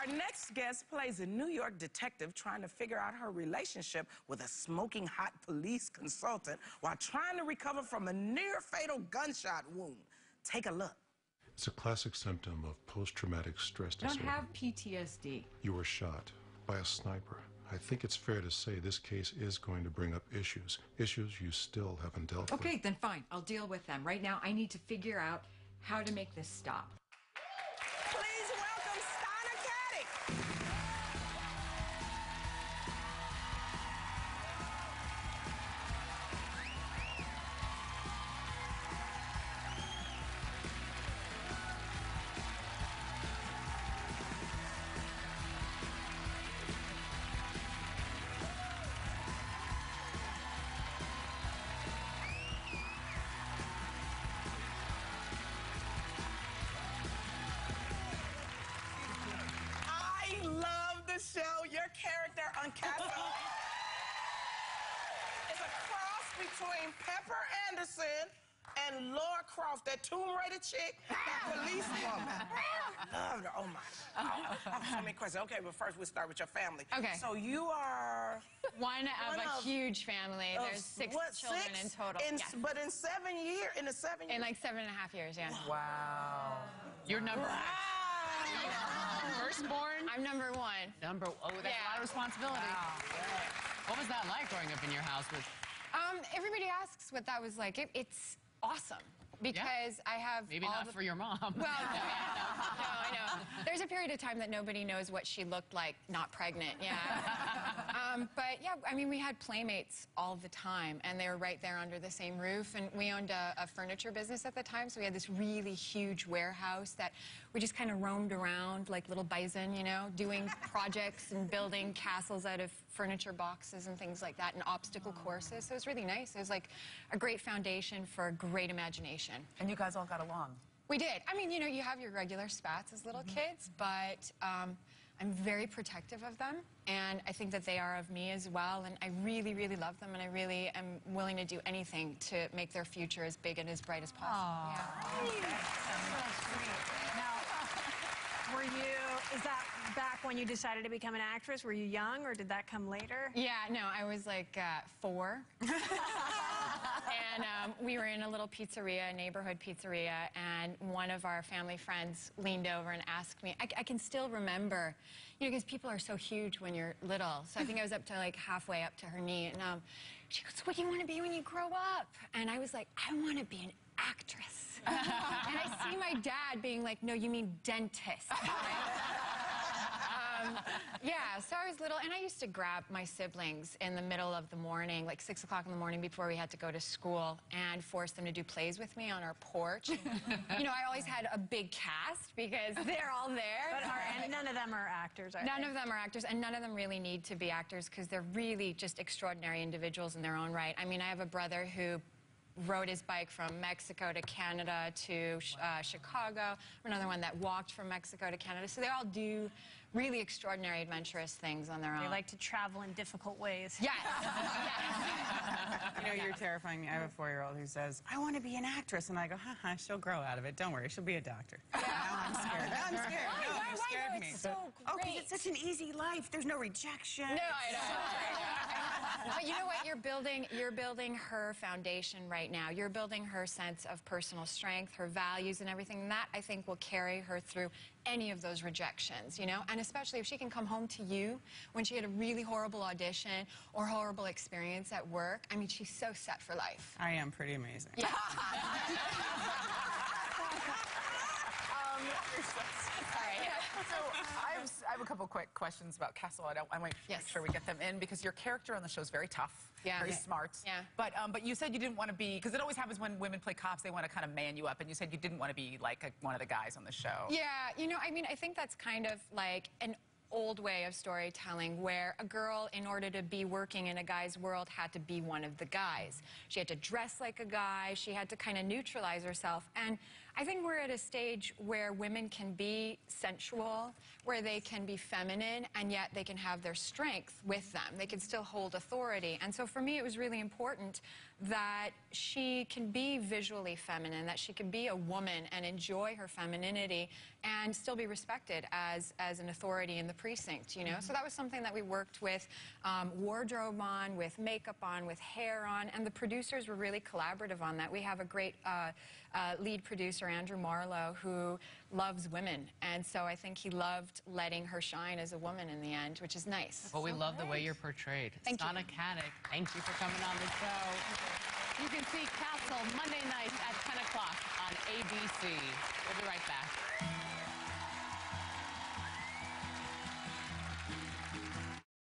Our next guest plays a New York detective trying to figure out her relationship with a smoking hot police consultant while trying to recover from a near-fatal gunshot wound. Take a look. It's a classic symptom of post-traumatic stress disorder. I don't have PTSD. You were shot by a sniper. I think it's fair to say this case is going to bring up issues you still haven't dealt with. Okay, then fine. I'll deal with them. Right now, I need to figure out how to make this stop. Please welcome Stana Katic. Show your character on Castle is a cross between Pepper Anderson and Laura Croft, that Tomb Raider chick, that police woman. Loved her. Oh my. So many questions. Okay, but first we'll start with your family. Okay. So you are one of a huge family. There's six children in total. Yes. But in 7 years, in like 7.5 years, yeah. Wow. You're number firstborn? I'm number one. Oh, that's a lot of responsibility. Wow. What was that like growing up in your house with? Everybody asks what that was like. It's awesome. Because I have maybe not for your mom. Well, no, I know. There's a period of time that nobody knows what she looked like not pregnant, yeah. But yeah, I mean, we had playmates all the time, and they were right there under the same roof. And we owned a furniture business at the time, so we had this really huge warehouse that we just kind of roamed around like little bison, you know, doing projects and building castles out of furniture boxes and things like that, and obstacle courses. So it was really nice. It was like a great foundation for a great imagination. And you guys all got along? We did. I mean, you know, you have your regular spats as little kids, but I'm very protective of them, and I think that they are of me as well, and I really, really love them, and I really am willing to do anything to make their future as big and as bright as possible. Yeah. That's so sweet. Now, is that back when you decided to become an actress? Were you young, or did that come later? Yeah, no, I was like 4. And we were in a little pizzeria, a neighborhood pizzeria, and one of our family friends leaned over and asked me, I can still remember, you know, because people are so huge when you're little, so I think I was up to like halfway up to her knee, and she goes, what do you want to be when you grow up? And I was like, I want to be an actress. And I see my dad being like, no, you mean dentist. Yeah, so I was little, and I used to grab my siblings in the middle of the morning, like 6 o'clock in the morning before we had to go to school, and force them to do plays with me on our porch. You know, I always had a big cast because they're all there. And none of them are actors, are None they? of them are actors, and none of them really need to be actors because they're really just extraordinary individuals in their own right. I mean, I have a brother who rode his bike from Mexico to Canada to Chicago, another one that walked from Mexico to Canada. So they all do really extraordinary, adventurous things on their own. They like to travel in difficult ways. Yes. Yes. You know, you're terrifying me. I have a 4-year-old who says, I want to be an actress. And I go, haha, she'll grow out of it. Don't worry, she'll be a doctor. Yeah. Now I'm scared. Now I'm scared. Why? You scared me. It's so great. Oh, because it's such an easy life. There's no rejection. No, I know. But you know what? You're building her foundation right now. You're building her sense of personal strength, her values and everything. And that, I think, will carry her through any of those rejections, you know? And especially if she can come home to you when she had a really horrible audition or horrible experience at work. I mean, she's so set for life. I am pretty amazing. Yeah. So I have a couple quick questions about Castle. I want to make sure we get them in because your character on the show is very tough, very smart. Yeah. But you said you didn't want to be, because it always happens when women play cops, they want to kind of man you up, and you said you didn't want to be like one of the guys on the show. Yeah, you know, I mean, I think that's kind of like an old way of storytelling where a girl, in order to be working in a guy's world, had to be one of the guys. She had to dress like a guy. She had to kind of neutralize herself. And I think we're at a stage where women can be sensual, where they can be feminine, and yet they can have their strength with them. They can still hold authority. And so for me, it was really important that she can be visually feminine, that she can be a woman and enjoy her femininity and still be respected as an authority in the precinct, you know? So that was something that we worked with wardrobe on, with makeup on, with hair on, and the producers were really collaborative on that. We have a great lead producer, Andrew Marlowe, who loves women, and so I think he loved letting her shine as a woman in the end, which is nice. Well, we love the way you're portrayed. Thank you. Stana Katic, thank you for coming on the show. You can see Castle Monday nights at 10 o'clock on ABC. We'll be right back.